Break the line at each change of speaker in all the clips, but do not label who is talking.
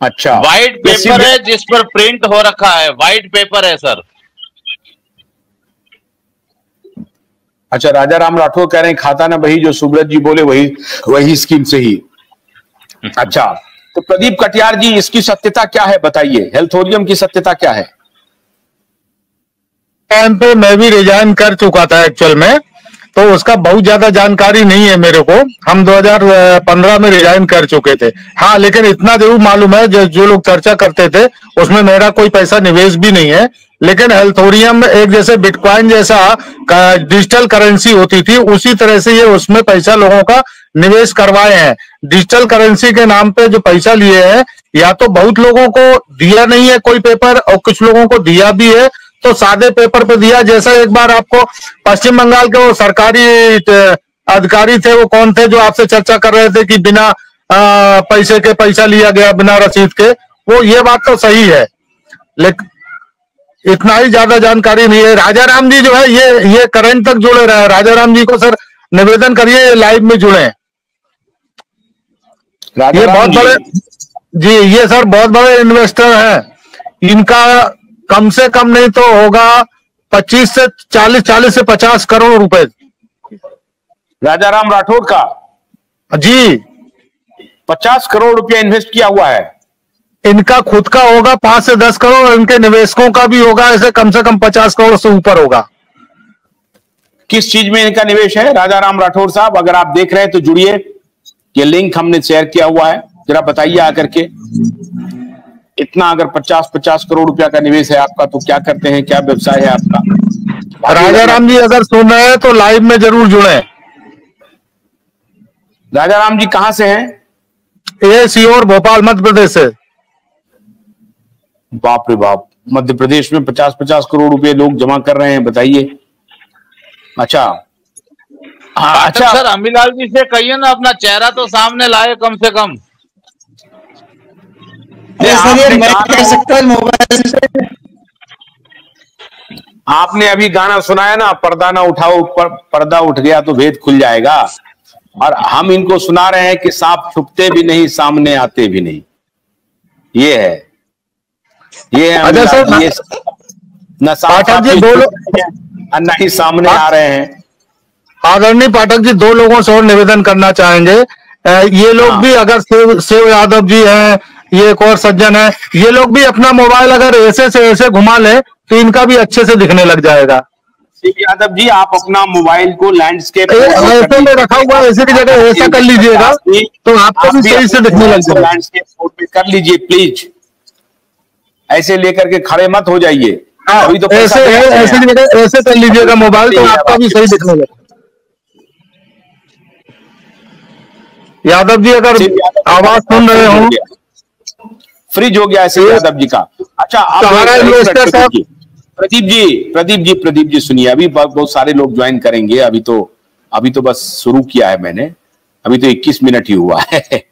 अच्छा,
white paper है जिस पर प्रिंट हो रखा है, व्हाइट पेपर है सर।
अच्छा, राजा राम राठौर कह रहे हैं खाता ना वही जो सुब्रत जी बोले वही वही स्कीम से ही। अच्छा, तो प्रदीप कटियार जी इसकी सत्यता क्या है बताइए, हेल्थोरियम की सत्यता क्या है?
टाइम पे मैं भी रिजाइन कर चुका था एक्चुअल में, तो उसका बहुत ज्यादा जानकारी नहीं है मेरे को। हम 2015 में रिजाइन कर चुके थे। हाँ, लेकिन इतना जरूर मालूम है जो लोग चर्चा करते थे उसमें मेरा कोई पैसा निवेश भी नहीं है। लेकिन हेल्थोरियम एक जैसे बिटकॉइन जैसा डिजिटल करेंसी होती थी, उसी तरह से ये उसमें पैसा लोगों का निवेश करवाए हैं। डिजिटल करेंसी के नाम पे जो पैसा लिए हैं, या तो बहुत लोगों को दिया नहीं है कोई पेपर, और कुछ लोगों को दिया भी है तो सादे पेपर पे दिया। जैसा एक बार आपको पश्चिम बंगाल के वो सरकारी अधिकारी थे, वो कौन थे जो आपसे चर्चा कर रहे थे कि बिना पैसे के पैसा लिया गया, बिना रसीद के, वो ये बात तो सही है, लेकिन इतना ही ज्यादा जानकारी नहीं है। राजा राम जी जो है ये करंट तक जुड़े रहे। राजा राम जी को सर निवेदन करिए लाइव में जुड़े। ये बहुत बड़े जी, ये सर बहुत बड़े इन्वेस्टर हैं। इनका कम से कम नहीं तो होगा 25 से 40 से 50 करोड़ रुपए।
राजा राम राठौर का
जी
50 करोड़ रुपया इन्वेस्ट किया हुआ है।
इनका खुद का होगा 5 से 10 करोड़, इनके निवेशकों का भी होगा ऐसे कम से कम 50 करोड़ से ऊपर होगा।
किस चीज में इनका निवेश है राजा राम राठौर साहब? अगर आप देख रहे हैं तो जुड़िए, ये लिंक हमने शेयर किया हुआ है, जरा बताइए आकर के। इतना अगर 50 करोड़ रुपया का निवेश है आपका तो क्या करते हैं, क्या व्यवसाय है आपका?
राजा राम जी अगर सुन रहे हैं तो लाइव में जरूर जुड़े।
राजा राम जी कहां से हैं?
ये सीहोर भोपाल मध्य प्रदेश से।
बाप रे बाप, मध्य प्रदेश में 50 करोड़ रुपए लोग जमा कर रहे हैं, बताइए। अच्छा
अच्छा सर, अमीलाल जी से कहिए ना अपना चेहरा तो सामने लाए कम से कम।
आपने अभी गाना सुनाया ना, पर्दा ना उठाओ पर्दा उठ गया तो भेद खुल जाएगा, और हम इनको सुना रहे हैं कि सांप छुपते भी नहीं सामने आते भी नहीं। ये है ये न
पाठक जी
न ही सामने आ रहे हैं।
आदरणीय पाठक जी, 2 लोगों से और निवेदन करना चाहेंगे। ये लोग भी अगर शिव यादव जी हैं, ये एक और सज्जन है, ये लोग भी अपना मोबाइल अगर ऐसे से ऐसे घुमा ले तो इनका भी अच्छे से दिखने लग जाएगा।
शिव यादव जी, आप अपना मोबाइल को लैंडस्केप
ऐसे में रखा हुआ, ऐसे की जगह ऐसा कर लीजिएगा तो आपको भी सही से दिखने लग जाएगा।
लैंडस्केप मोड पे कर लीजिए प्लीज, ऐसे लेकर के खड़े मत हो जाइए। अभी तो
ऐसे कर लीजिएगा मोबाइल तो आपका भी सही दिखने लगेगा। यादव जी अगर आवाज सुन रहे हो,
फ्रिज हो गया है यादव जी का। अच्छा, प्रदीप जी सुनिए, अभी बहुत सारे लोग ज्वाइन करेंगे। अभी तो बस शुरू किया है मैंने, अभी तो 21 मिनट ही हुआ है।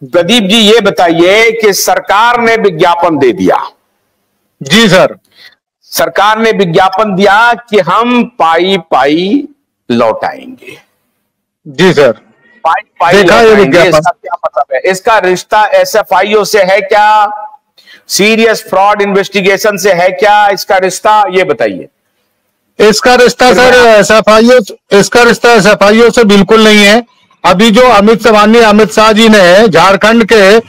प्रदीप जी ये बताइए कि सरकार ने विज्ञापन दे दिया।
जी सर,
सरकार ने विज्ञापन दिया कि हम पाई पाई लौटाएंगे।
जी सर,
पाई
देखा ये विज्ञापन।
इसका क्या मतलब है? इसका रिश्ता एसएफआईओ से है क्या? सीरियस फ्रॉड इन्वेस्टिगेशन से है क्या इसका रिश्ता? ये बताइए।
इसका रिश्ता सर एसएफआईओ से बिल्कुल नहीं है। अभी जो माननीय अमित शाह जी ने झारखंड के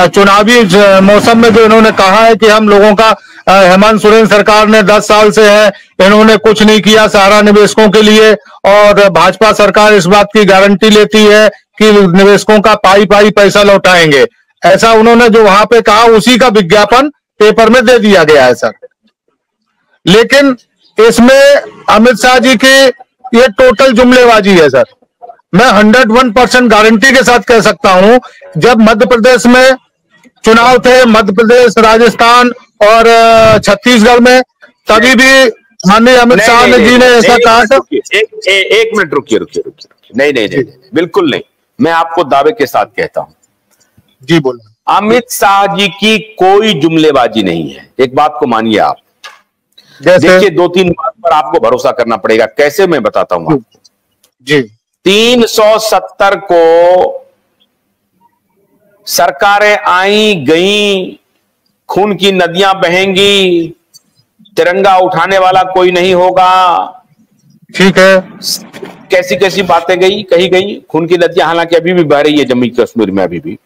चुनावी मौसम में जो इन्होंने कहा है कि हम लोगों का हेमंत सोरेन सरकार ने 10 साल से है, इन्होंने कुछ नहीं किया सहारा निवेशकों के लिए, और भाजपा सरकार इस बात की गारंटी लेती है कि निवेशकों का पाई पाई पैसा लौटाएंगे, ऐसा उन्होंने जो वहां पे कहा उसी का विज्ञापन पेपर में दे दिया गया है सर। लेकिन इसमें अमित शाह जी की ये टोटल जुमलेबाजी है सर। मैं 101% गारंटी के साथ कह सकता हूं, जब मध्य प्रदेश में चुनाव थे, मध्य प्रदेश, राजस्थान और छत्तीसगढ़ में, तभी भी माननीय अमित शाह जी ने ऐसा कहा था।
एक मिनट रुकिए। नहीं, बिल्कुल नहीं। मैं आपको दावे के साथ कहता हूं।
जी बोलो।
अमित शाह जी की कोई जुमलेबाजी नहीं है। एक बात को मानिए आप। देखिए 2-3 बात पर आपको भरोसा करना पड़ेगा। कैसे, मैं बताता हूं आपको।
जी,
370 को सरकारें आई गई, खून की नदियां बहेंगी, तिरंगा उठाने वाला कोई नहीं होगा।
ठीक है।
कैसी कैसी बातें कही गई। खून की नदियां हालांकि अभी भी बह रही है जम्मू कश्मीर में अभी भी,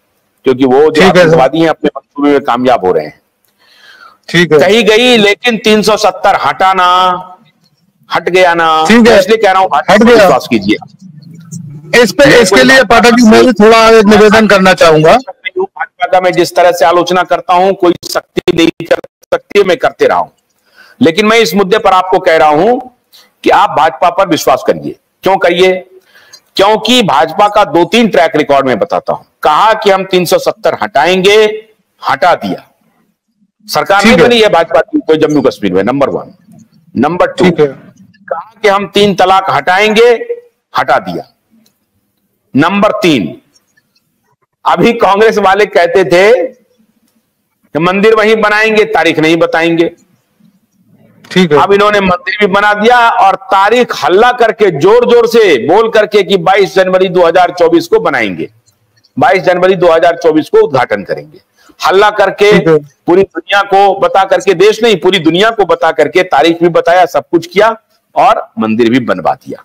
क्योंकि वो जो आतंकवादी हैं अपने मंसूबे में कामयाब हो रहे हैं।
ठीक है।
कही गई, लेकिन 370 हटाना, हट गया ना। इसलिए कह रहा हूं
हट गया।
विश्वास कीजिए
इस पे। इसके लिए पाठक जी मैं भी थोड़ा एक निवेदन करना चाहूंगा।
भाजपा का मैं जिस तरह से आलोचना करता हूं, कोई सख्ती नहीं कर सकती, मैं करते रहा हूं, लेकिन मैं इस मुद्दे पर आपको कह रहा हूं कि आप भाजपा पर विश्वास करिए। क्यों करिए? क्योंकि भाजपा का 2-3 ट्रैक रिकॉर्ड में बताता हूं। कहा कि हम 370 हटाएंगे, हटा दिया। सरकार नहीं बनी है भाजपा की कोई जम्मू कश्मीर में, नंबर 1। नंबर 2, कहा कि हम 3 तलाक हटाएंगे, हटा दिया। नंबर 3, अभी कांग्रेस वाले कहते थे कि मंदिर वहीं बनाएंगे, तारीख नहीं बताएंगे।
ठीक है।
अब इन्होंने मंदिर भी बना दिया और तारीख हल्ला करके, जोर जोर से बोल करके कि 22 जनवरी 2024 को बनाएंगे, 22 जनवरी 2024 को उद्घाटन करेंगे। हल्ला करके पूरी दुनिया को बता करके, देश नहीं पूरी दुनिया को बता करके तारीख भी बताया, सब कुछ किया और मंदिर भी बनवा दिया।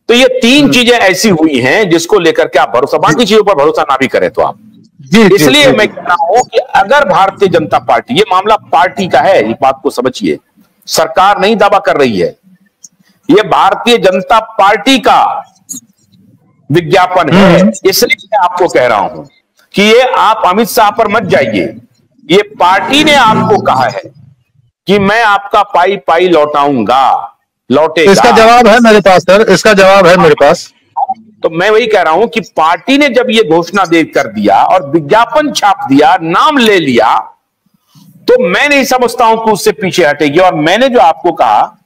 तो ये 3 चीजें ऐसी हुई हैं जिसको लेकर के आप भरोसा, बाकी चीजों पर भरोसा ना भी करें तो आप। इसलिए मैं कह रहा हूं कि अगर भारतीय जनता पार्टी, ये मामला पार्टी का है, इस बात को समझिए, सरकार नहीं दावा कर रही है, ये भारतीय जनता पार्टी का विज्ञापन है। इसलिए मैं आपको कह रहा हूं कि ये आप अमित शाह पर मत जाइए, ये पार्टी ने आपको कहा है कि मैं आपका पाई पाई लौटाऊंगा, लौटेगा।
इसका जवाब है मेरे पास सर, इसका जवाब है मेरे पास।
तो मैं वही कह रहा हूं कि पार्टी ने जब ये घोषणा दे कर दिया और विज्ञापन छाप दिया, नाम ले लिया, तो मैं नहीं समझता हूं कि उससे पीछे हटेगी। और मैंने जो आपको कहा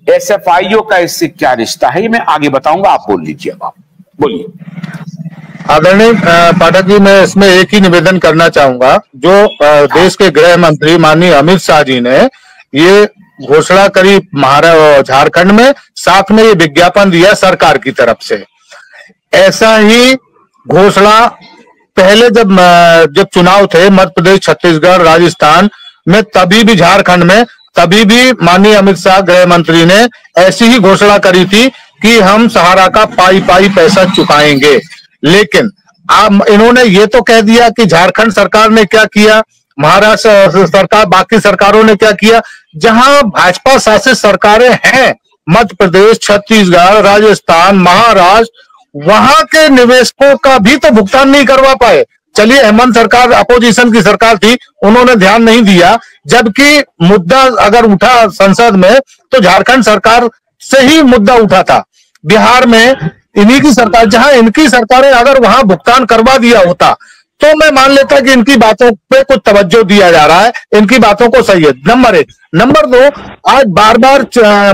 एसएफआईओ का इससे क्या रिश्ता है, ये मैं आगे बताऊंगा, आप बोल लीजिए। अब आप बोलिए।
आदरणीय पाठक जी, मैं इसमें एक ही निवेदन करना चाहूंगा। जो देश के गृह मंत्री माननीय अमित शाह जी ने ये घोषणा करी झारखंड में, साथ में ये विज्ञापन दिया सरकार की तरफ से। ऐसा ही घोषणा पहले जब चुनाव थे मध्य प्रदेश, छत्तीसगढ़, राजस्थान में, तभी भी झारखंड में, तभी भी माननीय अमित शाह गृह मंत्री ने ऐसी ही घोषणा करी थी कि हम सहारा का पाई पाई पैसा चुकाएंगे। लेकिन अब इन्होंने ये तो कह दिया कि झारखंड सरकार ने क्या किया, महाराष्ट्र सरकार, बाकी सरकारों ने क्या किया। जहां भाजपा शासित सरकारें हैं, मध्य प्रदेश, छत्तीसगढ़, राजस्थान, महाराष्ट्र, वहां के निवेशकों का भी तो भुगतान नहीं करवा पाए। चलिए, हेमंत सरकार अपोजिशन की सरकार थी, उन्होंने ध्यान नहीं दिया, जबकि मुद्दा अगर उठा संसद में तो झारखंड सरकार से ही मुद्दा उठा था। बिहार में इन्हीं की सरकार, जहां इनकी सरकारें अगर वहां भुगतान करवा दिया होता तो मैं मान लेता कि इनकी बातों पे कुछ तवज्जो दिया जा रहा है, इनकी बातों को सही है। नंबर 1। नंबर 2, आज बार बार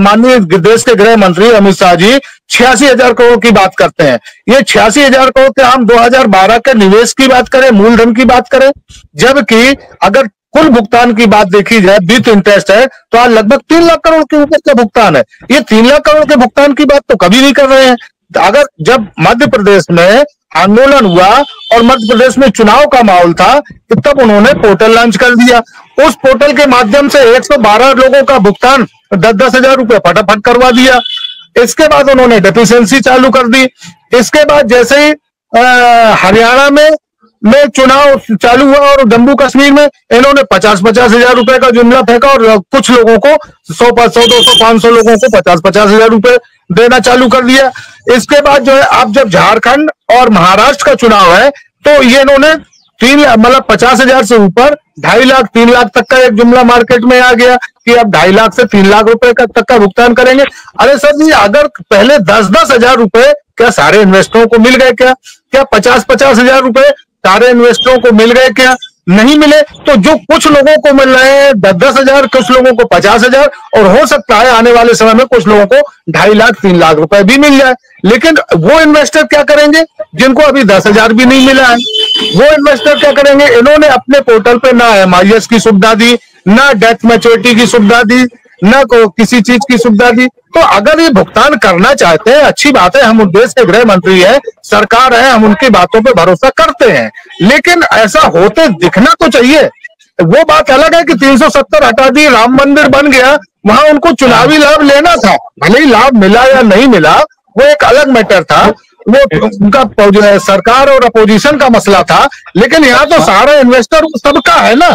माननीय देश के गृह मंत्री अमित शाह जी 86,000 करोड़ की बात करते हैं। ये 86,000 करोड़ के हम 2012 के निवेश की बात करें, मूलधन की बात करें, जबकि अगर कुल भुगतान की बात देखी जाए, विथ इंटरेस्ट है, तो आज लगभग 3 लाख करोड़ के ऊपर का भुगतान है। ये 3 लाख करोड़ के भुगतान की बात तो कभी नहीं कर रहे हैं। अगर जब मध्य प्रदेश में आंदोलन हुआ और मध्य प्रदेश में चुनाव का माहौल था, तब उन्होंने पोर्टल लॉन्च कर दिया। उस पोर्टल के माध्यम से 112 लोगों का भुगतान 10-10 हजार रुपए फटाफट करवा दिया। इसके बाद उन्होंने डेफिशिएंसी चालू कर दी। इसके बाद जैसे ही हरियाणा में चुनाव चालू हुआ और जम्मू कश्मीर में इन्होंने 50-50 हजार रुपए का जुमला फेंका और कुछ लोगों को 100-200, 500 लोगों को 50-50 हजार रुपए देना चालू कर दिया। इसके बाद जो है, अब जब झारखंड और महाराष्ट्र का चुनाव है तो ये इन्होंने 50,000 से ऊपर 2.5 लाख 3 लाख तक का एक जुमला मार्केट में आ गया कि अब 2.5 लाख से 3 लाख रुपए तक का भुगतान करेंगे। अरे सर जी, अगर पहले 10-10 हजार रुपए क्या सारे इन्वेस्टरों को मिल गए? क्या 50-50 हजार रुपए सारे इन्वेस्टरों को मिल गए? क्या नहीं मिले? तो जो कुछ लोगों को मिल रहे हैं 10-10 हजार, कुछ लोगों को 50 हजार, और हो सकता है आने वाले समय में कुछ लोगों को 2.5 लाख 3 लाख रुपए भी मिल जाए। लेकिन वो इन्वेस्टर क्या करेंगे जिनको अभी 10 हजार भी नहीं मिला है? वो इन्वेस्टर क्या करेंगे? इन्होंने अपने पोर्टल पे ना MIS की सुविधा दी, ना डेथ मैच्योरिटी की सुविधा दी, न किसी चीज की सुविधा दी। तो अगर ये भुगतान करना चाहते हैं, अच्छी बात है, हम देश के गृह मंत्री है, सरकार है, हम उनकी बातों पे भरोसा करते हैं, लेकिन ऐसा होते दिखना तो चाहिए। वो बात अलग है कि 370 हटा दी, राम मंदिर बन गया, वहां उनको चुनावी लाभ लेना था, भले ही लाभ मिला या नहीं मिला वो एक अलग मैटर था, वो उनका जो है सरकार और अपोजिशन का मसला था। लेकिन यहाँ तो सारा इन्वेस्टर सबका है ना,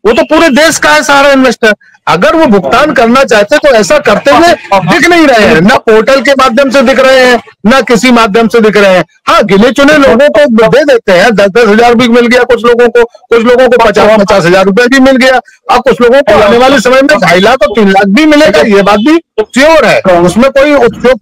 वो तो पूरे देश का है सारा इन्वेस्टर। अगर वो भुगतान करना चाहते तो ऐसा करते हुए दिख नहीं रहे हैं, ना पोर्टल के माध्यम से दिख रहे हैं, ना किसी माध्यम से दिख रहे हैं। हाँ, गिने चुने लोगों को दे देते हैं, 10-10 हजार भी मिल गया कुछ लोगों को 50-50 हजार रुपए भी मिल गया, और कुछ लोगों को आने वाले समय में 2.5 लाख और 3 लाख भी मिलेगा, ये बात भी श्योर है, उसमें कोई उपयोग